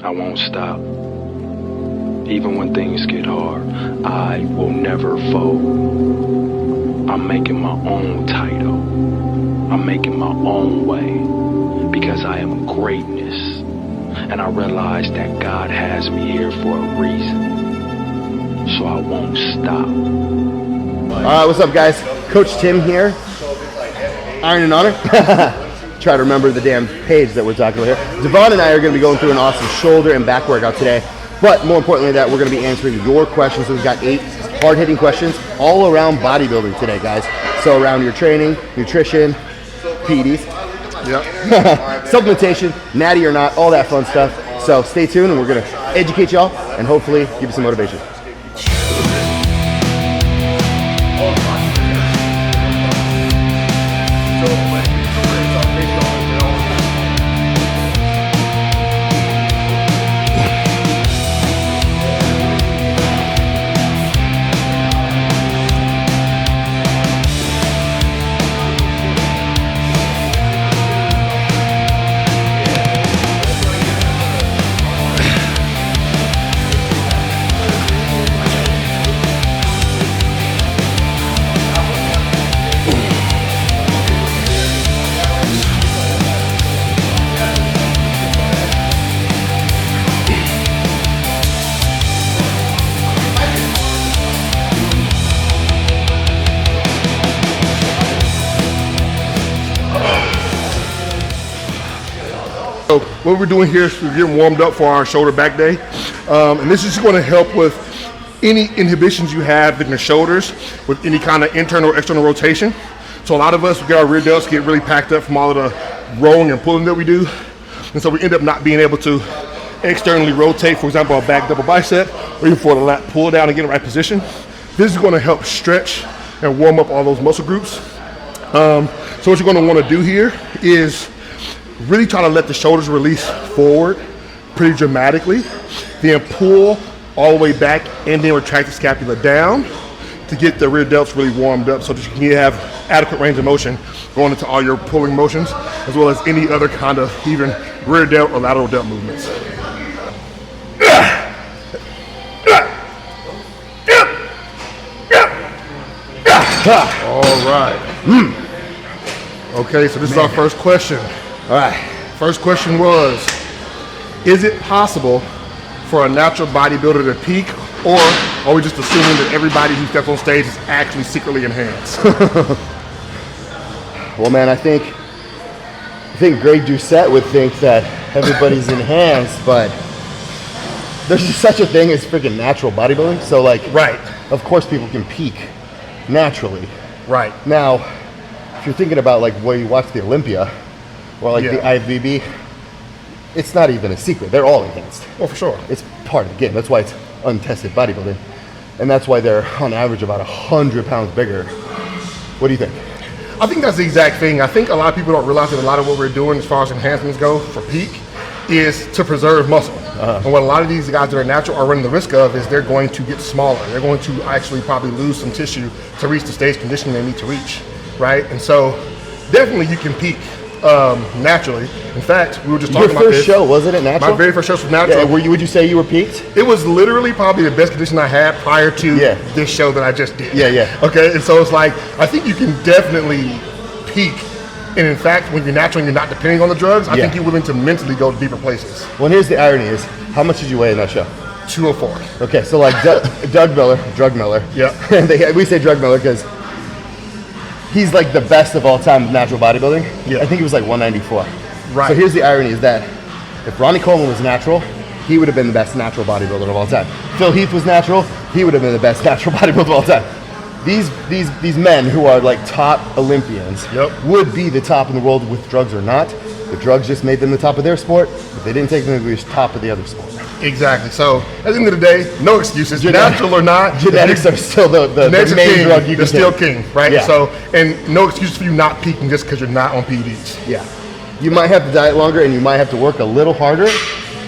I won't stop. Even when things get hard, I will never fold. I'm making my own title. I'm making my own way because I am greatness. And I realize that God has me here for a reason. So I won't stop. What's up, guys? Coach Tim here. Iron and Honor. Try to remember the damn page that we're talking about here. De'Von and I are going to be going through an awesome shoulder and back workout today. But more importantly than that, we're going to be answering your questions. So we've got 8 hard-hitting questions all around bodybuilding today, guys. So around your training, nutrition, PEDs, supplementation, natty or not, all that fun stuff. So stay tuned and we're going to educate y'all and hopefully give you some motivation. So what we're doing here is we're getting warmed up for our shoulder back day. And this is going to help with any inhibitions you have in the shoulders with any kind of internal or external rotation. So a lot of us, we get our rear delts get really packed up from all of the rolling and pulling that we do. And so we end up not being able to externally rotate, for example, a back double bicep, or even for the lat pull down and get in the right position. This is going to help stretch and warm up all those muscle groups. So what you're going to want to do here is really try to let the shoulders release forward pretty dramatically, then pull all the way back and then retract the scapula down to get the rear delts really warmed up so that you can have adequate range of motion going into all your pulling motions as well as any other kind of even rear delt or lateral delt movements. All right. Okay, so this is our first question. All right. First question was, is it possible for a natural bodybuilder to peak, or are we just assuming that everybody who steps on stage is actually secretly enhanced? Well, man, I think Greg Doucette would think that everybody's enhanced, but there's just such a thing as freaking natural bodybuilding. So, like, Right. of course people can peak naturally. Right. Now, if you're thinking about like where you watch the Olympia or like the IFBB, it's not even a secret. They're all enhanced. Oh, for sure. It's part of the game. That's why it's untested bodybuilding. And that's why they're on average about 100 pounds bigger. What do you think? I think that's the exact thing. I think a lot of people don't realize that a lot of what we're doing as far as enhancements go for peak is to preserve muscle. And what a lot of these guys that are natural are running the risk of is they're going to get smaller. They're going to actually probably lose some tissue to reach the stage conditioning they need to reach, right? And so definitely you can peak naturally. In fact, we were just talking about this. Your first show, wasn't it natural? My very first show was natural. Yeah, would you say you were peaked? It was literally probably the best condition I had prior to this show that I just did. Okay, and so it's like, I think you can definitely peak. And in fact, when you're natural and you're not depending on the drugs, I think you're willing to mentally go to deeper places. Well, here's the irony is, how much did you weigh in that show? 204. Okay, so like Drug Miller. Yeah. We say Drug Miller because he's like the best of all time with natural bodybuilding. Yeah. I think he was like 194. Right. So here's the irony is that if Ronnie Coleman was natural, he would have been the best natural bodybuilder of all time. Phil Heath was natural, he would have been the best natural bodybuilder of all time. These men who are like top Olympians would be the top in the world with drugs or not. The drugs just made them the top of their sport, but they didn't take them to be top of the other sport. Exactly. So at the end of the day, no excuses. Natural or not, genetics are still the main drug you can take. They're still king, right? Yeah. So, and no excuse for you not peaking just because you're not on PEDs. Yeah. You might have to diet longer and you might have to work a little harder,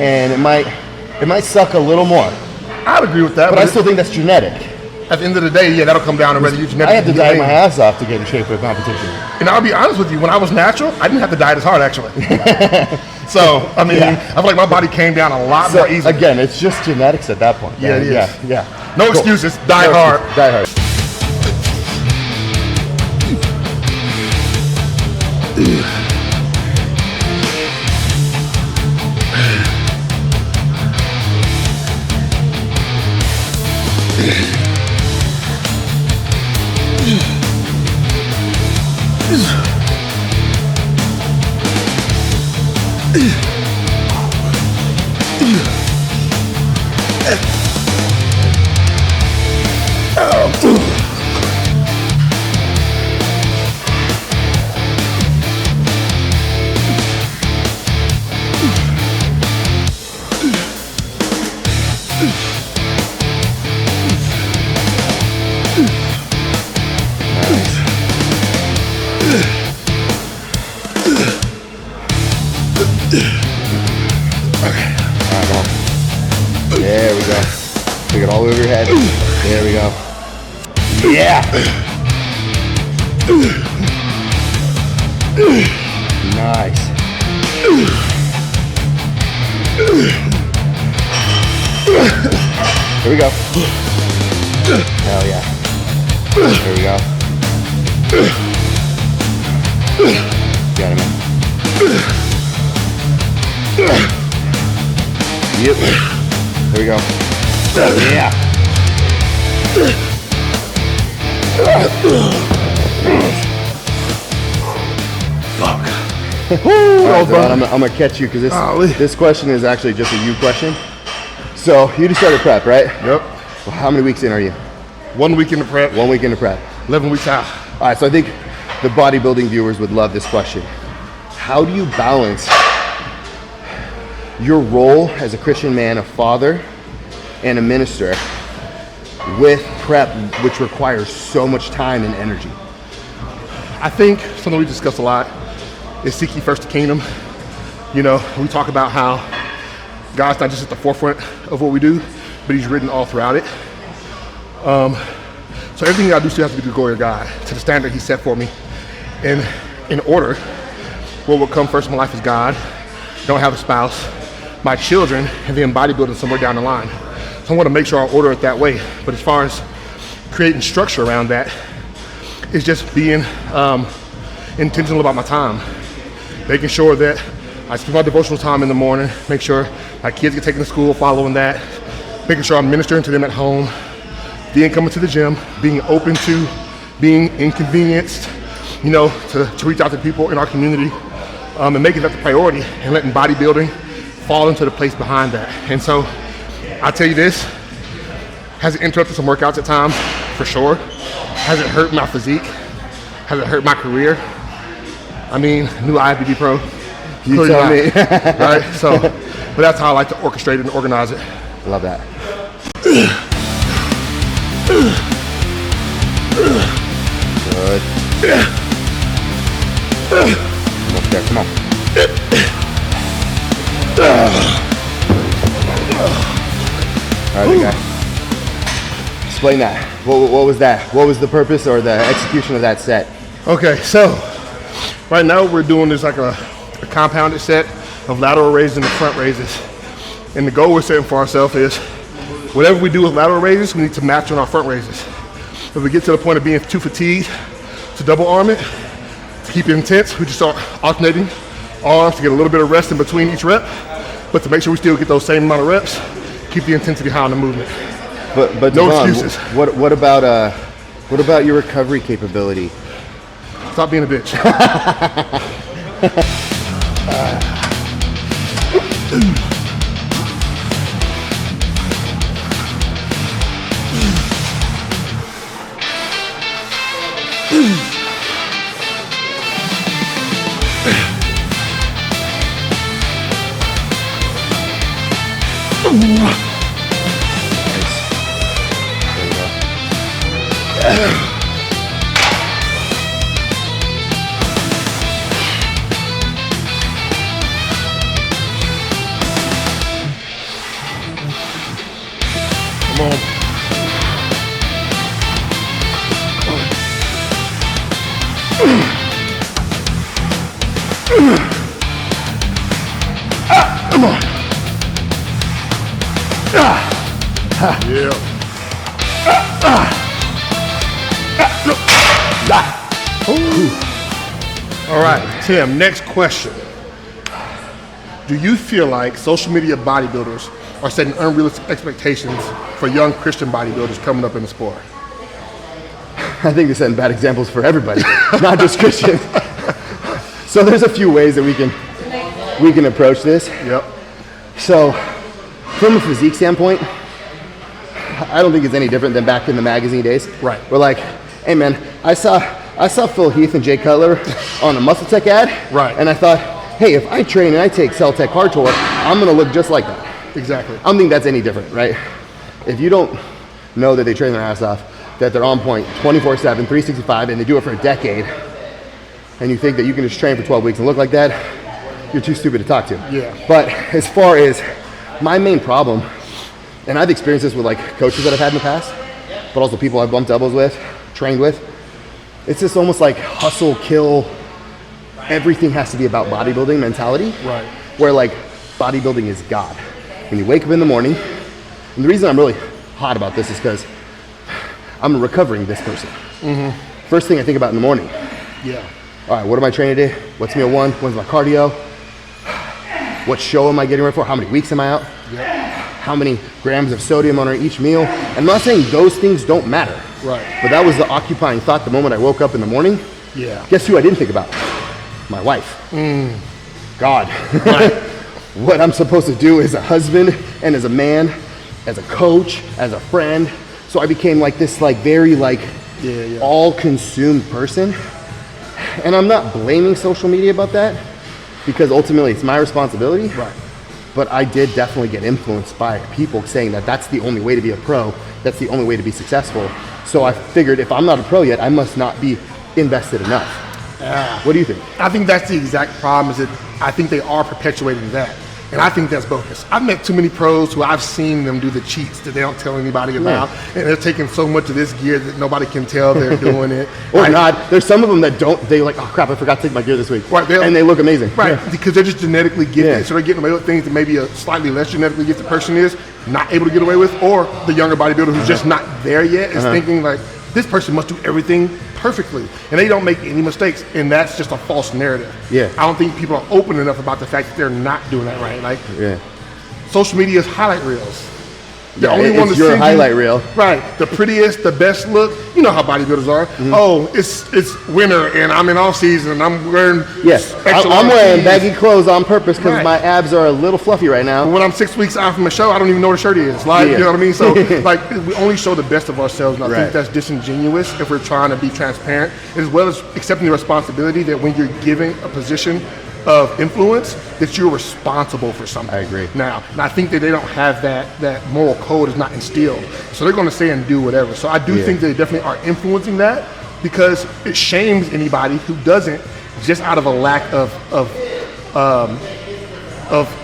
and it might suck a little more. I'd agree with that. But I still think that's genetic. At the end of the day, that'll come down to whether you're genetic. I had to diet my ass off to get in shape for a competition. And I'll be honest with you, when I was natural, I didn't have to diet as hard, actually. So, I mean, I feel like my body came down a lot more easily. Again, it's just genetics at that point. Yeah, it is. Yeah. No excuses. Die hard. Die hard. There we go. Take it all over your head. There we go. Yeah. Nice. Here we go. Hell yeah. There we go. Got him, man. Yep. There we go. Yeah. Fuck. All right, I'm gonna catch you because this question is actually just a you question. So you just started prep, right? Yep. Well, how many weeks in are you? 1 week into prep. 1 week into prep. 11 weeks out. All right, so I think the bodybuilding viewers would love this question. How do you balance your role as a Christian man, a father, and a minister with prep, which requires so much time and energy? I think something we discuss a lot is seek ye first the kingdom. You know, we talk about how God's not just at the forefront of what we do, but he's written all throughout it. So everything I do still has to be to the glory of God, to the standard he set for me. And in order, what will come first in my life is God. Don't have a spouse, my children, and then bodybuilding somewhere down the line. So I want to make sure I order it that way. But as far as creating structure around that, it's just being intentional about my time. Making sure that I spend my devotional time in the morning, make sure my kids get taken to school, following that, making sure I'm ministering to them at home, then coming to the gym, being open to being inconvenienced, you know, to reach out to people in our community, and making that the priority and letting bodybuilding fall into the place behind that. And so I'll tell you this, has it interrupted some workouts at times? For sure. Has it hurt my physique? Has it hurt my career? I mean, new IFBB Pro. You tell me. Right? So, but that's how I like to orchestrate it and organize it. Love that. Good. Almost there, come on. All right, big guy. Explain that. What was that? What was the purpose or the execution of that set? Okay, so right now we're doing this like a compounded set of lateral raises and the front raises. And the goal we're setting for ourselves is whatever we do with lateral raises, we need to match on our front raises. If we get to the point of being too fatigued to double arm it, to keep it intense, we just start alternating arms to get a little bit of rest in between each rep, but to make sure we still get those same amount of reps, keep the intensity high on the movement. But no De'Von, excuses. What about your recovery capability? Stop being a bitch. Come on. Yeah. All right, Tim, next question. Do you feel like social media bodybuilders are setting unrealistic expectations for young Christian bodybuilders coming up in the sport? I think they're setting bad examples for everybody, not just Christians. So there's a few ways that we can approach this. Yep. So from a physique standpoint, I don't think it's any different than back in the magazine days. Right. We're like, hey man, I saw Phil Heath and Jay Cutler on a Muscle Tech ad. Right. And I thought, hey, if I train and I take Cell Tech Hard Tour, I'm gonna look just like that. Exactly. I don't think that's any different, right? If you don't know that they train their ass off, that they're on point 24/7, 365, and they do it for a decade, and you think that you can just train for 12 weeks and look like that, you're too stupid to talk to. Yeah. But as far as my main problem, and I've experienced this with like coaches that I've had in the past, but also people I've bumped elbows with, trained with, it's just almost like hustle, kill, everything has to be about bodybuilding mentality. Right. Where like bodybuilding is God. When you wake up in the morning, and the reason I'm really hot about this is because I'm recovering this person. Mm-hmm. First thing I think about in the morning. Yeah. All right, what am I training today? What's meal one? When's my cardio? What show am I getting ready for? How many weeks am I out? Yep. How many grams of sodium on each meal? And I'm not saying those things don't matter. Right. But that was the occupying thought the moment I woke up in the morning. Yeah. Guess who I didn't think about? My wife. God. Right. What I'm supposed to do as a husband and as a man, as a coach, as a friend. So I became like this like very like all-consumed person. And I'm not blaming social media about that because ultimately it's my responsibility. Right. But I did definitely get influenced by people saying that that's the only way to be a pro. That's the only way to be successful. So I figured if I'm not a pro yet, I must not be invested enough. What do you think? I think that's the exact problem is that I think they are perpetuating that. And I think that's bogus. I've met too many pros who I've seen them do the cheats that they don't tell anybody about. And they're taking so much of this gear that nobody can tell they're doing it. Or not. There's some of them that don't, they're like, oh crap, I forgot to take my gear this week. Right, and they look amazing. Right, because they're just genetically gifted. Yeah. So they're getting away with things that maybe a slightly less genetically gifted person is not able to get away with. Or the younger bodybuilder who's just not there yet is thinking like, this person must do everything perfectly. And they don't make any mistakes. And that's just a false narrative. Yeah. I don't think people are open enough about the fact that they're not doing that right. Like, social media is highlight reels. The only one it's to your see highlight reel. Right. The prettiest, the best look. You know how bodybuilders are. Oh, it's winter and I'm in off season and I'm wearing I'm wearing baggy clothes on purpose because my abs are a little fluffy right now. But when I'm 6 weeks out from a show, I don't even know what a shirt is. Like, you know what I mean? So like we only show the best of ourselves, and I think that's disingenuous if we're trying to be transparent, as well as accepting the responsibility that when you're given a position of influence, that you're responsible for something. I agree. Now, and I think that they don't have that moral code is not instilled. So they're going to say and do whatever. So I do think they definitely are influencing that because it shames anybody who doesn't, just out of a lack of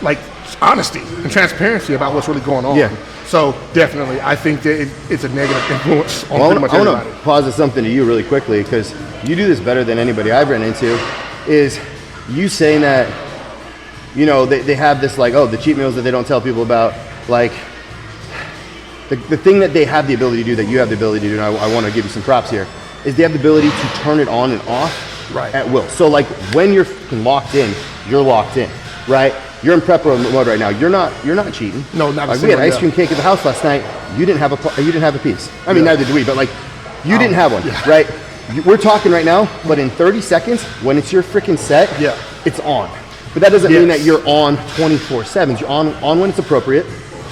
like honesty and transparency about what's really going on. Yeah. So definitely, I think that it's a negative influence on pretty much everybody. I want to pause something to you really quickly because you do this better than anybody I've run into. Is you saying that, you know, they have this like, oh, the cheat meals that they don't tell people about, like the thing that they have the ability to do that you have the ability to do, and I want to give you some props here, is they have the ability to turn it on and off at will. So like when you're locked in, you're locked in, right? You're in prep mode right now. You're not cheating. No, not like we had ice cream cake at the house last night. You didn't have a piece. I mean, neither did we, but like you didn't have one, right? We're talking right now, but in 30 seconds, when it's your freaking set, it's on. But that doesn't mean that you're on 24/7. You're on when it's appropriate,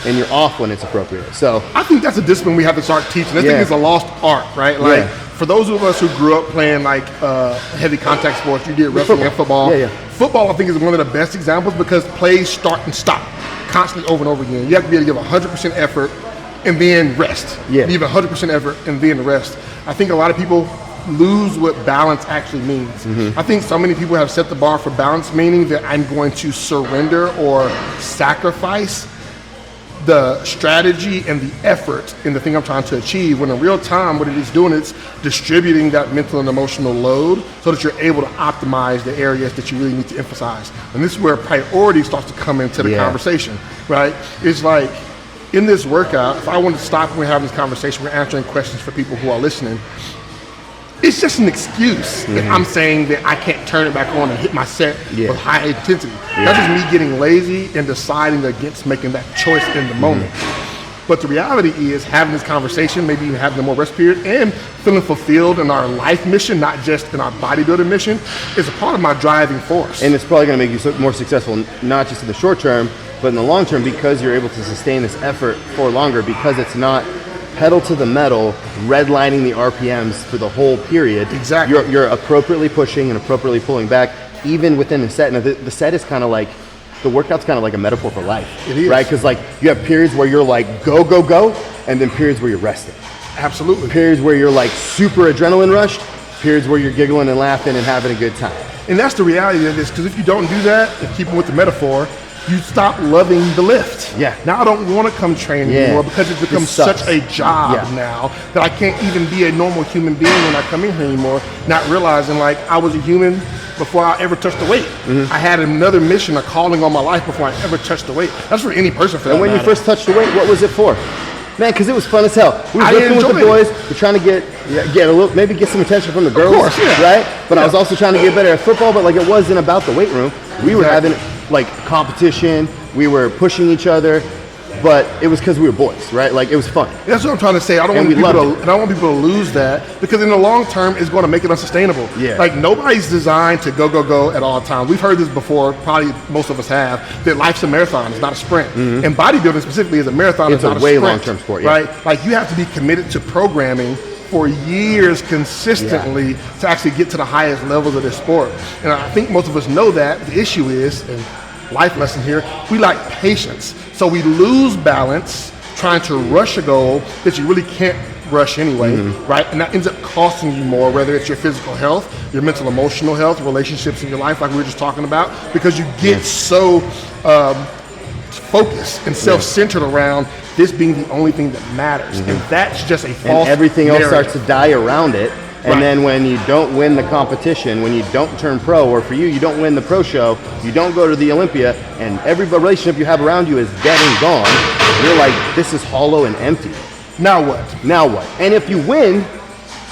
and you're off when it's appropriate. So I think that's a discipline we have to start teaching. I think it's a lost art, right? Like for those of us who grew up playing like heavy contact sports, you did wrestling and football. Football, I think, is one of the best examples because plays start and stop constantly over and over again. You have to be able to give 100% effort and then rest. You give 100% effort and then rest. I think a lot of people lose what balance actually means. I think so many people have set the bar for balance, meaning that I'm going to surrender or sacrifice the strategy and the effort in the thing I'm trying to achieve, when in real time what it is doing is distributing that mental and emotional load so that you're able to optimize the areas that you really need to emphasize. And this is where priority starts to come into the conversation, right? It's like in this workout, if I wanted to stop and we're having this conversation, we're answering questions for people who are listening, it's just an excuse if I'm saying that I can't turn it back on and hit my set with high intensity. That's just me getting lazy and deciding against making that choice in the moment. But the reality is having this conversation, maybe even having a more rest period and feeling fulfilled in our life mission, not just in our bodybuilding mission, is a part of my driving force. And it's probably going to make you more successful, not just in the short term, but in the long term, because you're able to sustain this effort for longer, because it's not pedal to the metal, redlining the RPMs for the whole period. Exactly. You're appropriately pushing and appropriately pulling back, even within the set. Now, the set is kind of like, the workout's kind of like a metaphor for life. It is. Right? Because like you have periods where you're like go, go, go, and then periods where you're resting. Absolutely. Periods where you're like super adrenaline rushed, periods where you're giggling and laughing and having a good time. And that's the reality of this, because if you don't do that, and keep with the metaphor, you stop loving the lift. Yeah. Now I don't want to come train anymore because it's become such a job now that I can't even be a normal human being when I come in here anymore, not realizing like I was a human before I ever touched the weight. I had another mission, a calling on my life before I ever touched the weight. That's for any person for that And when matter. you first touched the weight, what was it for? Man, because it was fun as hell. We were I lifting with the enjoyed boys. We're trying to get a little, maybe get some attention from the girls, course, right? But I was also trying to get better at football. But like, it wasn't about the weight room. We were having like competition. We were pushing each other, but it was because we were boys, right? Like, it was fun. That's what I'm trying to say. I don't want people to lose that, because in the long term, it's going to make it unsustainable. Yeah. Like, nobody's designed to go, go, go at all times. We've heard this before, probably most of us have, that life's a marathon, it's not a sprint. And bodybuilding specifically is a marathon, it's not a way sprint. long-term sport, right? Like, you have to be committed to programming for years consistently to actually get to the highest levels of this sport. And I think most of us know that. The issue is, and life lesson here, we lack patience. So we lose balance trying to rush a goal that you really can't rush anyway, right? And that ends up costing you more, whether it's your physical health, your mental, emotional health, relationships in your life, like we were just talking about, because you get so focused and self-centered around this being the only thing that matters. And that's just a false And everything else narrative. starts to die around it. And then when you don't win the competition, when you don't turn pro, or for you, you don't win the pro show, you don't go to the Olympia, and every relationship you have around you is dead and gone, you're like, this is hollow and empty. Now what? Now what? And if you win,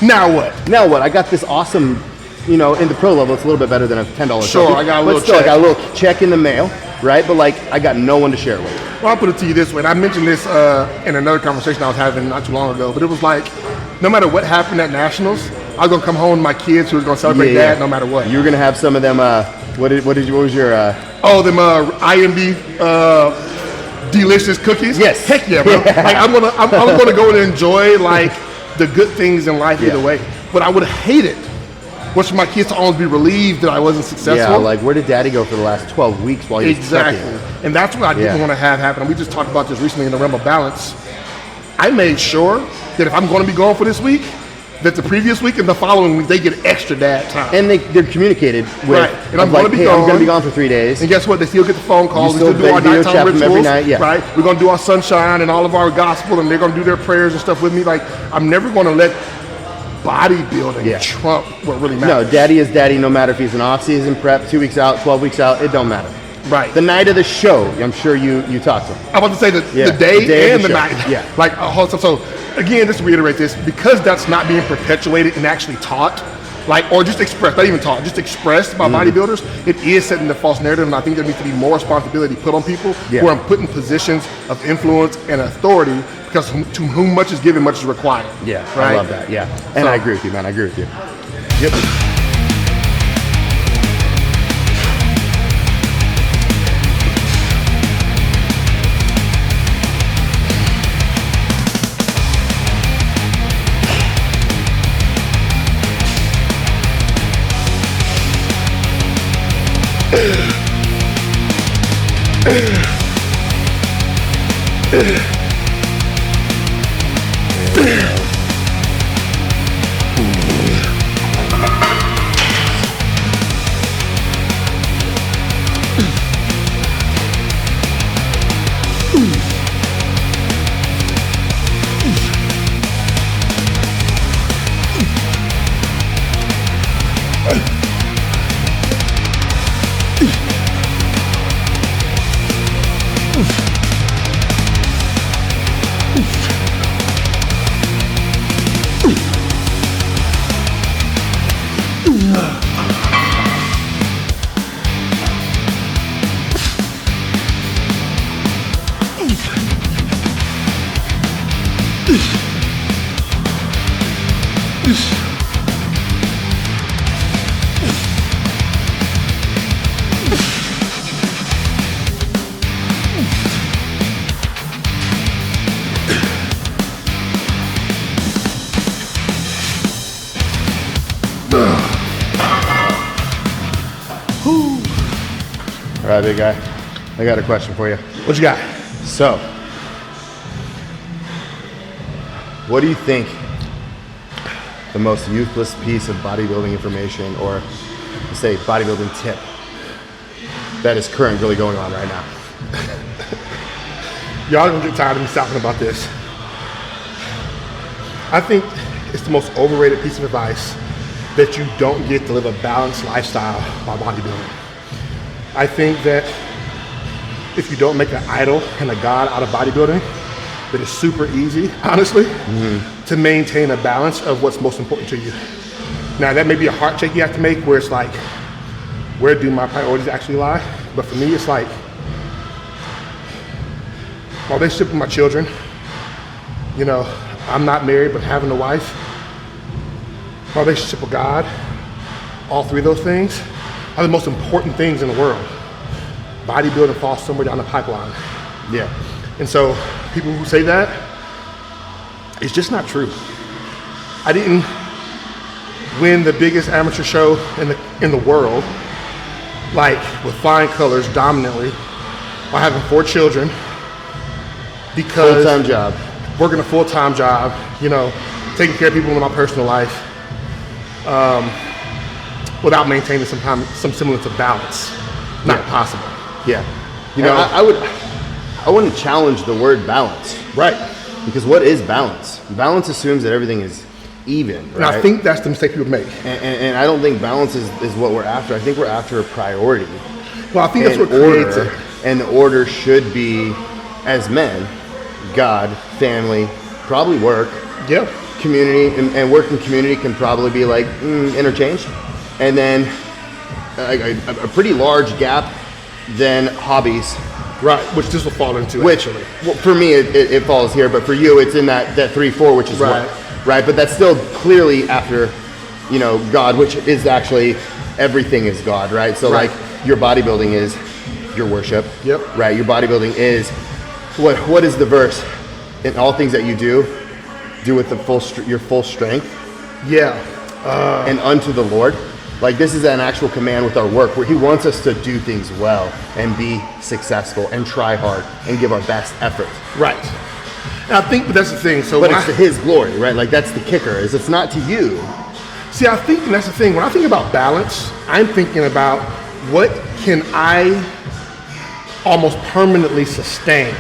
now what? Now what? I got this awesome, you know, in the pro level, it's a little bit better than a $10 Sure, trophy. I got a But little still, check. I got a little check in the mail, right? But like, I got no one to share it with. Well, I'll put it to you this way, and I mentioned this in another conversation I was having not too long ago, but it was like, no matter what happened at Nationals, I was gonna come home with my kids who was gonna celebrate that no matter what. You were gonna have some of them. What was your? Them IMB delicious cookies. Yes. Heck yeah, bro. Like I'm gonna go and enjoy like the good things in life either way. But I would have hated was for my kids to always be relieved that I wasn't successful. Yeah, like where did Daddy go for the last 12 weeks while he was Exactly. stuck in? And that's what I didn't want to have happen. And we just talked about this recently in the realm of balance. I made sure that if I'm going to be going for this week, that the previous week and the following week, they get extra dad time. And they're communicated with, right. And I'm like, going to be hey, gone. I'm going to be gone for 3 days. And guess what? They still get the phone calls. We still still do our video nighttime chat them rituals. every night, yeah. Right. We're going to do our sunshine and all of our gospel, and they're going to do their prayers and stuff with me. Like, I'm never going to let bodybuilding trump what really matters. No, Daddy is Daddy no matter if he's in off-season prep, 2 weeks out, 12 weeks out, it don't matter. Right. The night of the show, I'm sure you talked to him. I'm about to say the day and the night. Yeah. Like, so again, just to reiterate this, because that's not being perpetuated and actually taught, like, or just expressed, not even taught, just expressed by bodybuilders, it is setting the false narrative, and I think there needs to be more responsibility put on people who are put in positions of influence and authority, because to whom much is given, much is required. Yeah, right? I love that, And I agree with you, man, I agree with you. Yep. All right, big guy. I got a question for you. What you got? So, what do you think the most useless piece of bodybuilding information, or say bodybuilding tip, that is currently going on right now? Y'all gonna get tired of me talking about this. I think it's the most overrated piece of advice that you don't get to live a balanced lifestyle while bodybuilding. I think that if you don't make an idol and a god out of bodybuilding, that it's super easy, honestly, to maintain a balance of what's most important to you. Now, that may be a heart check you have to make, where it's like, where do my priorities actually lie? But for me, it's like my relationship with my children. You know, I'm not married, but having a wife. My relationship with God. All three of those things are the most important things in the world. Bodybuilding falls somewhere down the pipeline. Yeah. And so people who say that, it's just not true. I didn't win the biggest amateur show in the world, like with flying colors dominantly, while having 4 children, because Full-time job. working a full-time job, you know, taking care of people in my personal life, without maintaining some semblance of balance. Not possible. Yeah. You know, I wouldn't challenge the word balance. right. Because what is balance? Balance assumes that everything is even, right? And I think that's the mistake people make. And I don't think balance is what we're after. I think we're after a priority. Well, I think that's what creates it. And the order should be, as men, God, family, probably work, Yeah. community, and work and community can probably be like interchanged. And then a pretty large gap, then hobbies. Right, which this will fall into, Which, actually. well, for me, it falls here, but for you, it's in that 3-4, which is Right. work, right? But that's still clearly after, you know, God, which is actually, everything is God, right? So Right. like, your bodybuilding is your worship, Yep. right? Your bodybuilding is, what is the verse? In all things that you do with your full strength, Yeah. and unto the Lord. Like, this is an actual command with our work, where he wants us to do things well and be successful and try hard and give our best effort. Right. And I think that's the thing. So But when it's to his glory, right? Like, that's the kicker, is it's not to you. See, I think, and that's the thing, when I think about balance, I'm thinking about what can I almost permanently sustain.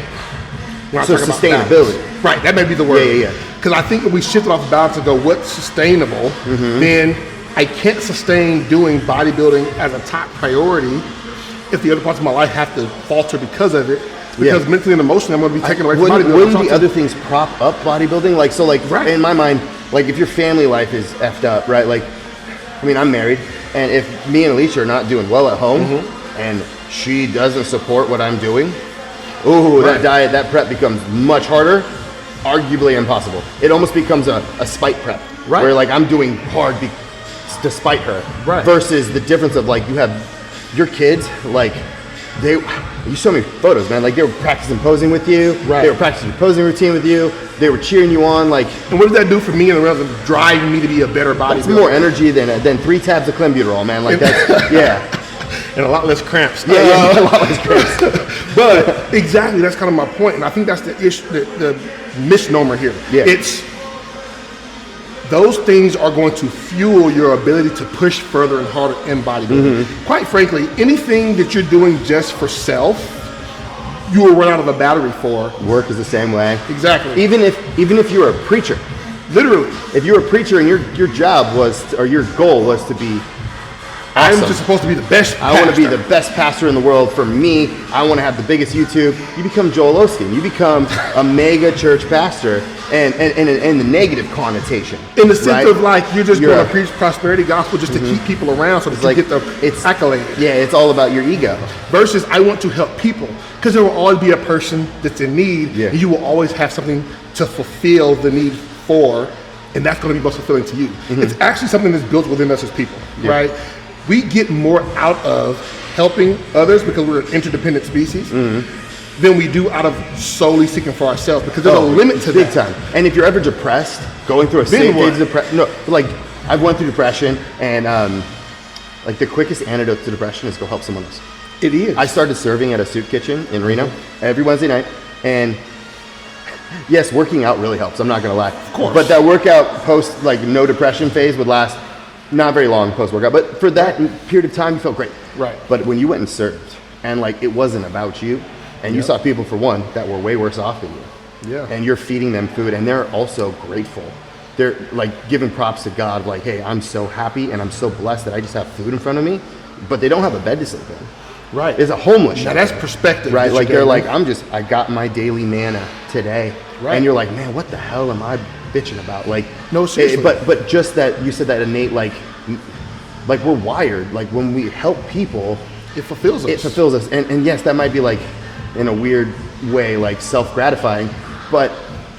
When I So talk about sustainability. balance. Right, that may be the word. Yeah. Because I think if we shift it off of balance and go, what's sustainable, then I can't sustain doing bodybuilding as a top priority if the other parts of my life have to falter because of it. Because Yeah. mentally and emotionally, I'm going to be taken away from Wouldn't bodybuilding. the other things prop up bodybuilding? Like, so like, Right. in my mind, like, if your family life is effed up, right? Like, I mean, I'm married, and if me and Alicia are not doing well at home, and she doesn't support what I'm doing, ooh, Right. that diet, that prep becomes much harder, arguably impossible. It almost becomes a spite prep, Right. where like I'm doing hard despite her, Right. versus the difference of like, you have your kids, like, you show me photos, man. Like, they were practicing posing with you. Right. They were practicing posing routine with you. They were cheering you on. Like, And what does that do for me in the realm of driving me to be a better bodybuilder? it's more energy than 3 tabs of clenbuterol, man. Like, that's yeah. And a lot less cramps. Yeah, a lot less cramps. But exactly, that's kind of my point, and I think that's the issue, the misnomer here. Yeah. It's those things are going to fuel your ability to push further and harder in bodybuilding. Quite frankly, anything that you're doing just for self, you will run out of a battery for. Work is the same way. Exactly. Even if you're a preacher, Literally, if you're a preacher and your job was or your goal was to be I'm awesome. just supposed to be the best. I want to be pastor. the best pastor in the world. For me, I want to have the biggest YouTube. You become Joel Osteen. You become a mega church pastor, and the negative connotation. In the sense right? of like you're just You're going to preach prosperity gospel just to keep people around so that like you get it's the accolade. Yeah, it's all about your ego. Versus I want to help people, because there will always be a person that's in need, Yeah. and you will always have something to fulfill the need for, and that's going to be most fulfilling to you. It's actually something that's built within us as people, right? We get more out of helping others because we're an interdependent species than we do out of solely seeking for ourselves, because there's a limit to big that. time. And if you're ever depressed, going through a stage of depression, no, like I've went through depression, and like the quickest antidote to depression is go help someone else. It is. I started serving at a soup kitchen in Reno every Wednesday night, and yes, working out really helps. I'm not gonna lie. Of course. But that workout post, like no depression phase, would last not very long post workout. But for that period of time, you felt great. Right. But when you went and served, and like it wasn't about you, and you saw people, for one, that were way worse off than you. Yeah. And you're feeding them food, and they're also grateful. They're like giving props to God, like, hey, I'm so happy and I'm so blessed that I just have food in front of me, but they don't have a bed to sleep in. Right. It's a homeless Now shelter. that's perspective. Right, that like you they're gave like, me. I got my daily manna today. Right. And you're like, man, what the hell am I bitching about? Like, No, seriously. But just that, you said that innate, like we're wired, like when we help people, It fulfills us. it fulfills us. And yes, that might be like, in a weird way, like self-gratifying, but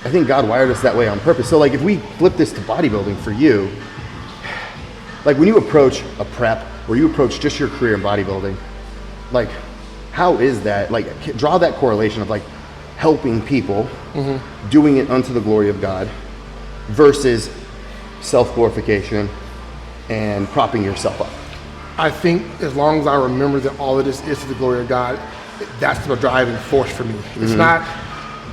I think God wired us that way on purpose. So like if we flip this to bodybuilding for you, like when you approach a prep or you approach just your career in bodybuilding, like how is that, like draw that correlation of like helping people, doing it unto the glory of God versus self-glorification and propping yourself up. I think as long as I remember that all of this is to the glory of God, that's the driving force for me. It's not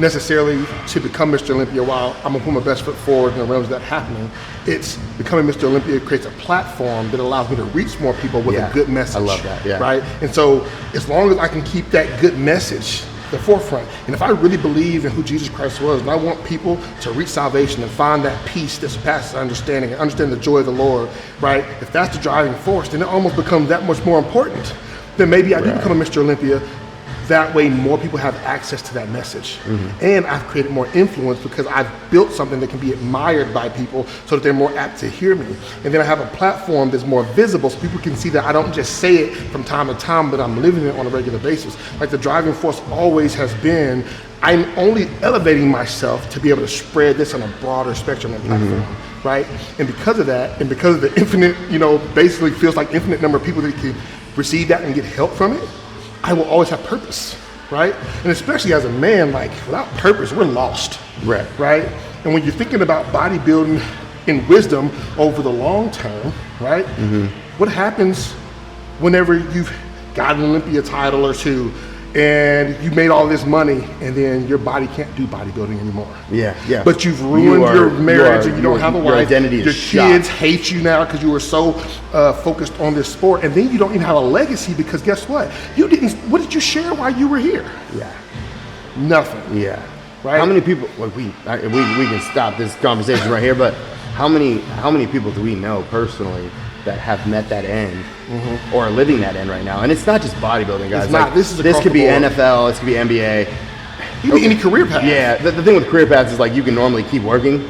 necessarily to become Mr. Olympia while I'm gonna put my best foot forward in the realms of that happening. It's becoming Mr. Olympia creates a platform that allows me to reach more people with a good message. I love that, yeah. Right? And so as long as I can keep that good message at the forefront, and if I really believe in who Jesus Christ was, and I want people to reach salvation and find that peace that surpasses understanding and understand the joy of the Lord, right? If that's the driving force, then it almost becomes that much more important. Then maybe I do become a Mr. Olympia. That way more people have access to that message. And I've created more influence because I've built something that can be admired by people so that they're more apt to hear me. And then I have a platform that's more visible so people can see that I don't just say it from time to time, but I'm living it on a regular basis. Like the driving force always has been, I'm only elevating myself to be able to spread this on a broader spectrum of platform, right? And because of that, and because of the infinite, basically feels like infinite number of people that can receive that and get help from it, I will always have purpose, right? And especially as a man, like without purpose, we're lost, right? And when you're thinking about bodybuilding in wisdom over the long term, right? What happens whenever you've got an Olympia title or two and you made all this money and then your body can't do bodybuilding anymore? Yeah. But you've ruined your marriage and you don't have a wife. Your identity is Your kids hate you now because you were so focused on this sport, and then you don't even have a legacy because guess what? What did you share while you were here? Yeah. Nothing. Yeah. Right? How many people, like we can stop this conversation right here, but how many people do we know personally that have met that end or are living that end right now? And it's not just bodybuilding, guys. It's not. This could be board. NFL, this could be NBA. You be any career path. Yeah, the thing with career paths is like you can normally keep working,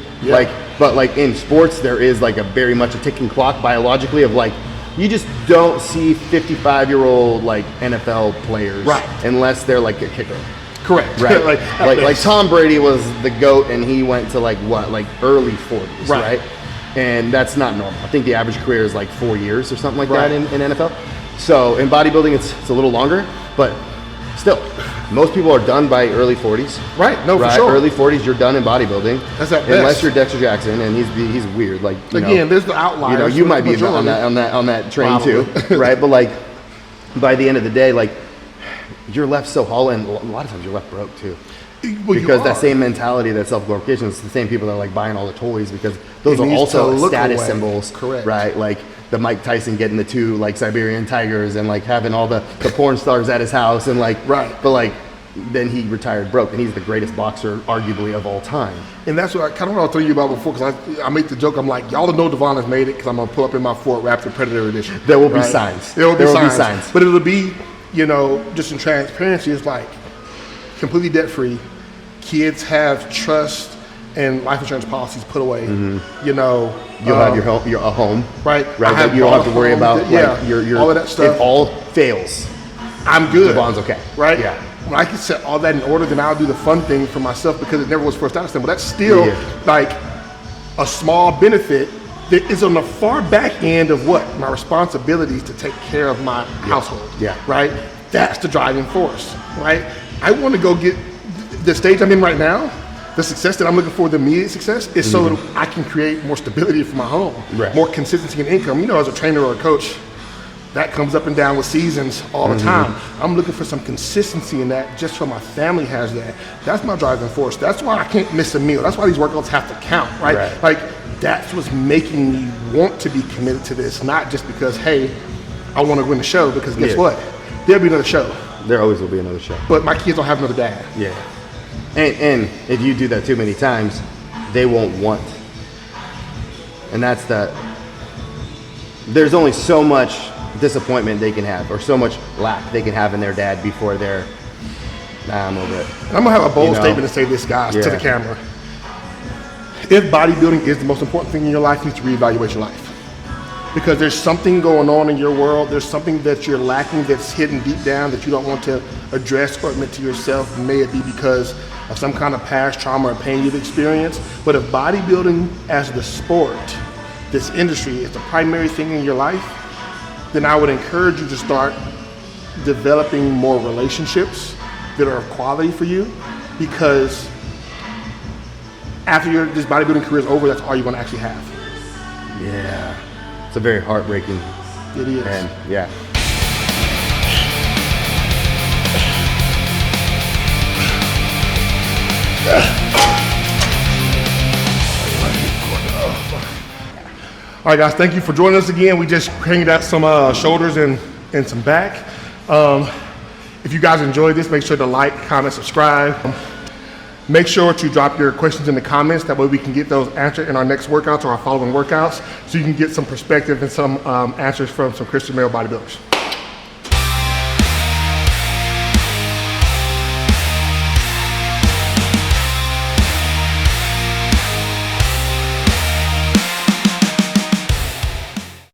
but like in sports there is like a very much a ticking clock biologically of like you just don't see 55-year-old like NFL players unless they're like a kicker. Correct. Right. like Tom Brady was the GOAT and he went to like early 40s, right? And that's not normal. I think the average career is like 4 years or something like that in NFL. So in bodybuilding it's a little longer, but still, most people are done by early 40s. Right, no, for sure. Early 40s, you're done in bodybuilding. That's at best. Unless you're Dexter Jackson, and he's weird. Like there's the outliers. You might be on that train too, right? But like, by the end of the day, like, you're left so hollow, and a lot of times you're left broke too. Well, because that same mentality, that self-glorification, it's the same people that are like buying all the toys because those are also status symbols, correct? Right, like the Mike Tyson getting the 2 like Siberian tigers and like having all the porn stars at his house and like but like then he retired broke and he's the greatest boxer arguably of all time. And that's what I kind of want to tell you about before, because I make the joke, I'm like, y'all know De'Von has made it because I'm gonna pull up in my Ford Raptor Predator edition. There will be signs. There will be signs, but it'll be just in transparency. It's like completely debt free. Kids have trust and life insurance policies put away. You'll have your home, right? Right. You don't have to worry about your all of that stuff. If all fails, I'm good. De'Von's okay, right? Yeah. When I can set all that in order, then I'll do the fun thing for myself because it never was first out. But that's still like a small benefit that is on the far back end of what? My responsibilities to take care of my household, right? That's the driving force, right? I want to go get the stage I'm in right now, the success that I'm looking for, the immediate success, is so that I can create more stability for my home, more consistency in income. You know, as a trainer or a coach, that comes up and down with seasons all the time. I'm looking for some consistency in that just so my family has that. That's my driving force. That's why I can't miss a meal. That's why these workouts have to count, right? Like, that's what's making me want to be committed to this, not just because, hey, I want to win the show, because guess what? There'll be another show. There always will be another show. But my kids don't have another dad. Yeah. And if you do that too many times, they won't want. And that's there's only so much disappointment they can have, or so much lack they can have in their dad before they're, I'm over it. And I'm gonna have a bold statement to say this, guys, to the camera. If bodybuilding is the most important thing in your life, you need to reevaluate your life. Because there's something going on in your world, there's something that you're lacking that's hidden deep down that you don't want to address or admit to yourself. May it be because of some kind of past trauma or pain you've experienced. But if bodybuilding as the sport, this industry, is the primary thing in your life, then I would encourage you to start developing more relationships that are of quality for you, because after this bodybuilding career is over, that's all you're going to actually have. Yeah. It's a very heartbreaking. It is. And yeah. All right, guys, thank you for joining us again. We just hanged out some shoulders and some back. If you guys enjoyed this, make sure to like, comment, subscribe. Make sure to drop your questions in the comments. That way we can get those answered in our next workouts or our following workouts, so you can get some perspective and some answers from some Christian male bodybuilders.